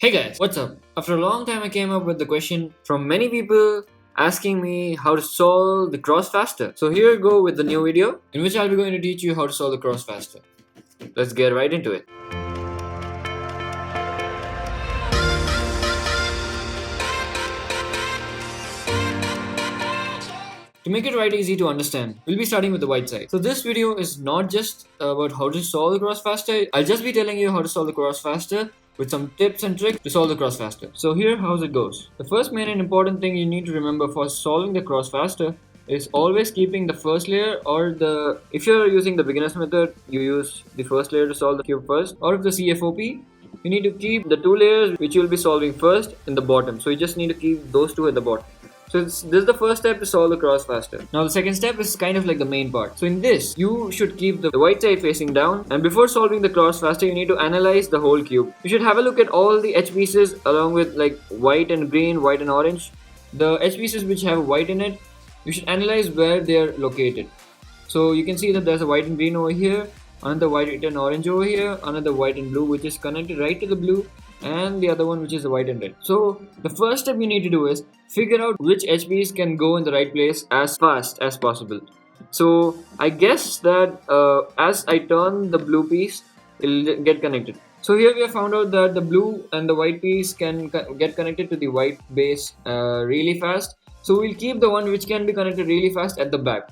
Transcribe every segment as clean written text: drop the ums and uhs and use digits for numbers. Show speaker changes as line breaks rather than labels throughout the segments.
Hey guys, what's up? After a long time, I came up with the question from many people asking me how to solve the cross faster. So here I go with the new video in which I'll be going to teach you how to solve the cross faster. Let's get right into it. To make it right easy to understand, we'll be starting with the white side. So this video is not just about how to solve the cross faster. I'll just be telling you how to solve the cross faster with some tips and tricks to solve the cross faster. So here how's it goes. The first main and important thing you need to remember for solving the cross faster is always keeping the first layer or if you're using the beginner's method, you use the first layer to solve the cube first, or if the CFOP, you need to keep the two layers which you'll be solving first in the bottom. So you just need to keep those two at the bottom. So this is the first step to solve the cross faster. Now the second step is kind of like the main part. So in this, you should keep the white side facing down, and before solving the cross faster, you need to analyze the whole cube. You should have a look at all the edge pieces along with like white and green, white and orange. The edge pieces which have white in it, you should analyze where they are located. So you can see that there's a white and green over here, another white and orange over here, another white and blue which is connected right to the blue, and the other one which is the white and red. So the first step you need to do is figure out which edge piece can go in the right place as fast as possible. So I guess that as I turn the blue piece, it'll get connected. So here we have found out that the blue and the white piece can get connected to the white base really fast. So we'll keep the one which can be connected really fast at the back.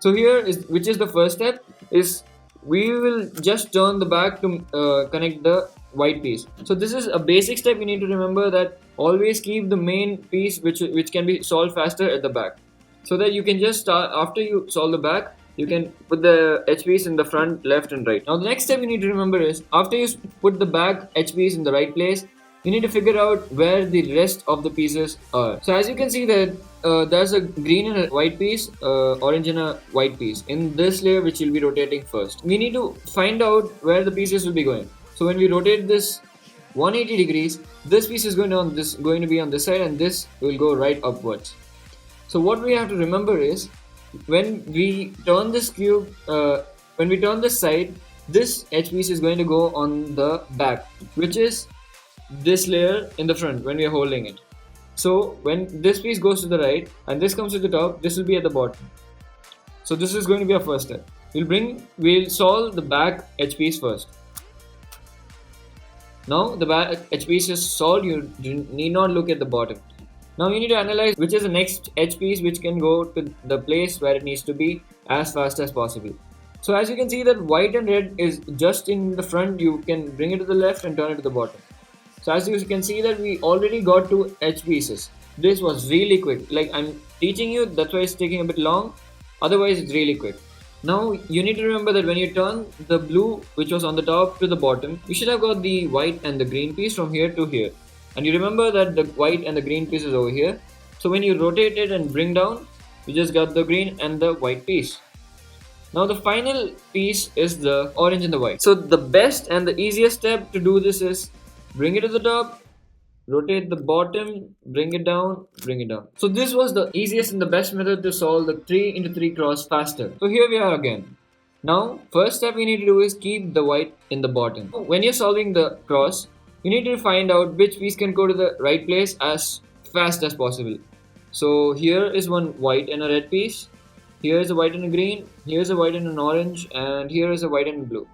So here is which is the first step is we will just turn the back to connect the white piece. So this is a basic step you need to remember, that always keep the main piece which can be solved faster at the back, so that you can just start after you solve the back, you can put the edge piece in the front, left and right. Now the next step you need to remember is after you put the back edge piece in the right place, you need to figure out where the rest of the pieces are. So as you can see that there's a green and a white piece, orange and a white piece in this layer which will be rotating first. We need to find out where the pieces will be going. So when we rotate this 180 degrees, this piece is going to be on this side, and this will go right upwards. So what we have to remember is when we turn this cube, when we turn this side, this edge piece is going to go on the back, which is this layer in the front when we are holding it. So when this piece goes to the right and this comes to the top, this will be at the bottom. So this is going to be our first step. We'll solve the back edge piece first. Now the back edge piece is solved, you need not look at the bottom. Now you need to analyze which is the next edge piece which can go to the place where it needs to be as fast as possible. So as you can see that white and red is just in the front, you can bring it to the left and turn it to the bottom. So as you can see that we already got two edge pieces. This was really quick. Like I'm teaching you, that's why it's taking a bit long. Otherwise it's really quick. Now you need to remember that when you turn the blue which was on the top to the bottom, you should have got the white and the green piece from here to here. And you remember that the white and the green piece is over here. So when you rotate it and bring down, you just got the green and the white piece. Now the final piece is the orange and the white. So the best and the easiest step to do this is bring it to the top, rotate the bottom, bring it down, bring it down. So this was the easiest and the best method to solve the 3x3 cross faster. So here we are again. Now first step we need to do is keep the white in the bottom. When you're solving the cross, you need to find out which piece can go to the right place as fast as possible. So here is one white and a red piece, here is a white and a green, here is a white and an orange, and here is a white and a blue.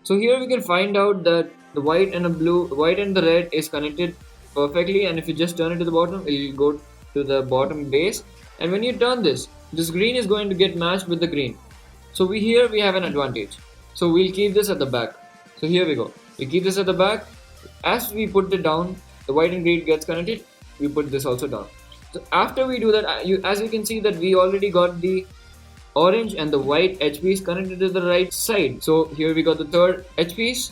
So here we can find out that the white and the red is connected perfectly, and if you just turn it to the bottom, it will go to the bottom base. And when you turn this green is going to get matched with the green. So here we have an advantage. So we'll keep this at the back. So here we go. We keep this at the back. As we put it down, the white and green gets connected. We put this also down. So after we do that, as you can see that we already got the orange and the white edge piece connected to the right side. So here we got the third edge piece,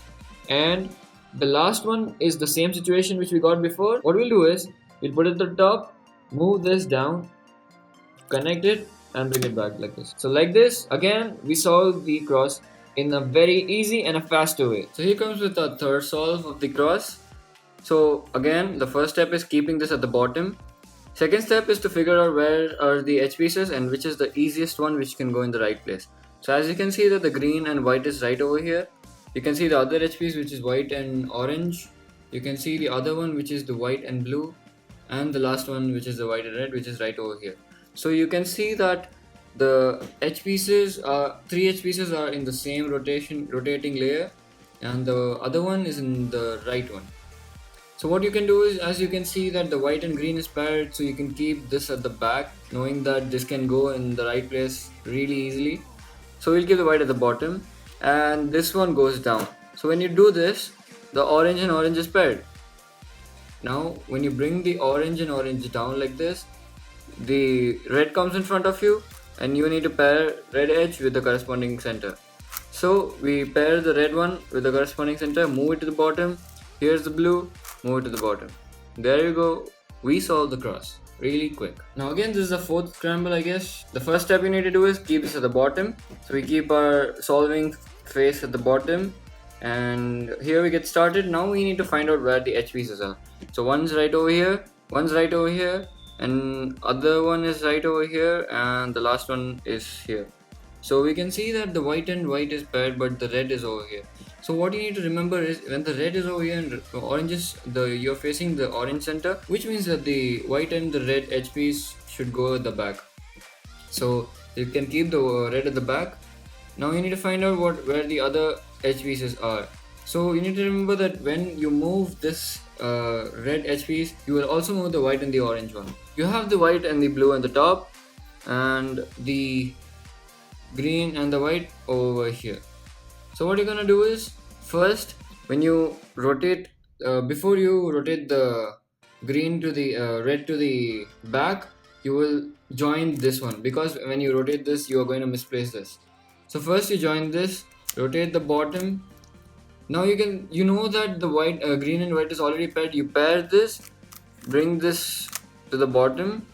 and the last one is the same situation which we got before. What we'll do is we'll put it at the top, move this down, connect it and bring it back like this. So like this, again we solve the cross in a very easy and a faster way. So here comes with our third solve of the cross. So again the first step is keeping this at the bottom. Second step is to figure out where are the edge pieces and which is the easiest one which can go in the right place. So as you can see that the green and white is right over here. You can see the other edge piece which is white and orange You can see the other one, which is the white and blue, and the last one, which is the white and red, which is right over here. So you can see that the edge pieces are, three edge pieces are in the same rotating layer, and the other one is in the right one. So what you can do is, as you can see that the white and green is paired, so you can keep this at the back, knowing that this can go in the right place really easily. So we'll keep the white at the bottom, and this one goes down. So when you do this, the orange and orange is paired. Now when you bring the orange and orange down like this, the red comes in front of you, and you need to pair red edge with the corresponding center. So we pair the red one with the corresponding center, move it to the bottom. Here's the blue, move it to the bottom. There you go, we solve the cross really quick. Now again, this is the fourth scramble, I guess. The first step you need to do is keep this at the bottom. So we keep our solving face at the bottom, and here we get started. Now we need to find out where the edge pieces are. So one's right over here, one's right over here, and other one is right over here, and the last one is here. So we can see that the white and white is paired, but the red is over here. So what you need to remember is, when the red is over here and orange is you're facing the orange center, which means that the white and the red edge piece should go at the back. So you can keep the red at the back. Now you need to find out where the other edge pieces are. So you need to remember that when you move this red edge piece, you will also move the white and the orange one. You have the white and the blue on the top, and the green and the white over here. So what you're gonna do is, first, when you rotate, before you rotate the green to the red to the back, you will join this one, because when you rotate this, you are going to misplace this. So first you join this, rotate the bottom. Now you know that the white, green and white is already paired. You pair this, bring this to the bottom.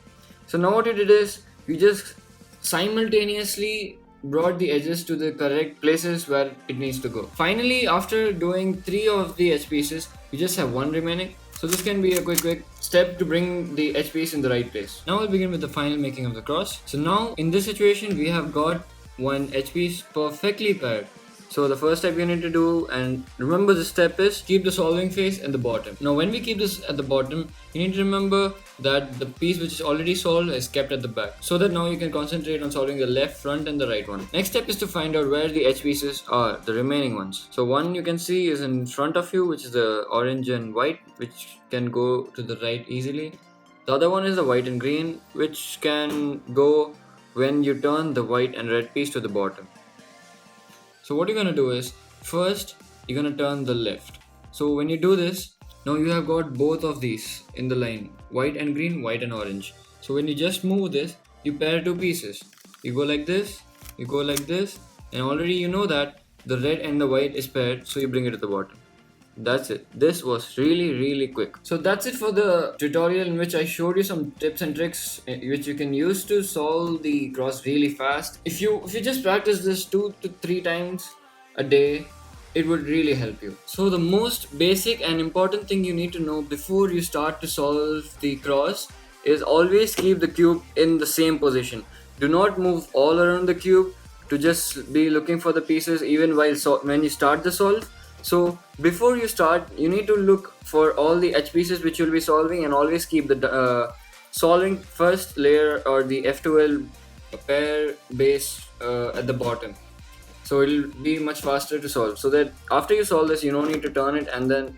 So now what you did is, you just simultaneously brought the edges to the correct places where it needs to go. Finally, after doing 3 of the edge pieces, you just have 1 remaining. So this can be a quick step to bring the edge piece in the right place. Now we'll begin with the final making of the cross. So now in this situation, we have got one edge piece perfectly paired. So the first step you need to do, and remember this step, is keep the solving face at the bottom. Now when we keep this at the bottom, you need to remember that the piece which is already solved is kept at the back, so that now you can concentrate on solving the left, front and the right one. Next step is to find out where the edge pieces are, the remaining ones. So one you can see is in front of you, which is the orange and white, which can go to the right easily. The other one is the white and green, which can go when you turn the white and red piece to the bottom. So what you're gonna do is, first you're gonna turn the left. So when you do this, now you have got both of these in the line, white and green, white and orange. So when you just move this, you pair 2 pieces. You go like this, you go like this, and already you know that the red and the white is paired, so you bring it to the bottom. That's it. This was really quick. So that's it for the tutorial, in which I showed you some tips and tricks which you can use to solve the cross really fast. If you just practice this 2 to 3 times a day, it would really help you. So the most basic and important thing you need to know before you start to solve the cross is, always keep the cube in the same position. Do not move all around the cube to just be looking for the pieces even while when you start the solve. So before you start, you need to look for all the edge pieces which you'll be solving, and always keep the solving first layer or the F2L pair base at the bottom. So it'll be much faster to solve, so that after you solve this, you don't need to turn it and then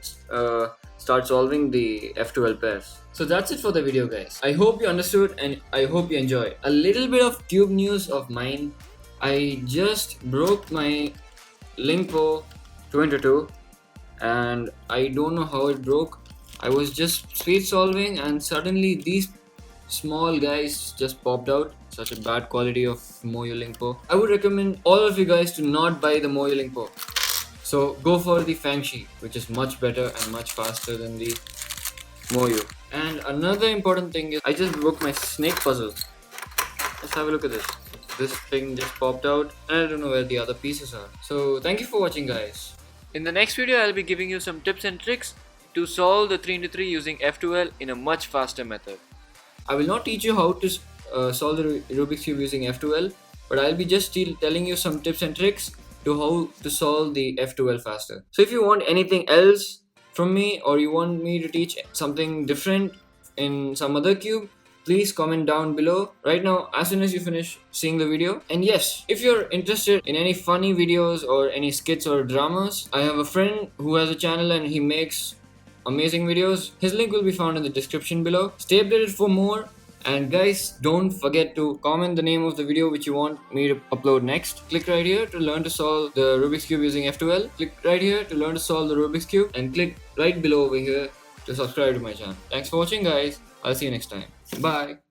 start solving the F2L pairs. So that's it for the video, guys. I hope you understood and I hope you enjoyed. A little bit of cube news of mine. I just broke my Lingpo 2x2 and I don't know how it broke. I was just speed solving and suddenly these small guys just popped out. Such a bad quality of Moyo Lingpo. I would recommend all of you guys to not buy the Moyo Lingpo. So go for the Fangxi, which is much better and much faster than the Moyo. And another important thing is, I just broke my snake puzzle. Let's have a look at this. This thing just popped out and I don't know where the other pieces are. So thank you for watching, guys. In the next video, I'll be giving you some tips and tricks to solve the 3x3 using F2L in a much faster method. I will not teach you how to solve the Rubik's Cube using F2L, but I'll be just telling you some tips and tricks to how to solve the F2L faster. So if you want anything else from me, or you want me to teach something different in some other cube, please comment down below right now as soon as you finish seeing the video. And yes, if you're interested in any funny videos or any skits or dramas, I have a friend who has a channel and he makes amazing videos. His link will be found in the description below. Stay updated for more. And guys, don't forget to comment the name of the video which you want me to upload next. Click right here to learn to solve the Rubik's Cube using F12. Click right here to learn to solve the Rubik's Cube, and click right below over here to subscribe to my channel. Thanks for watching, guys. I'll see you next time. Bye.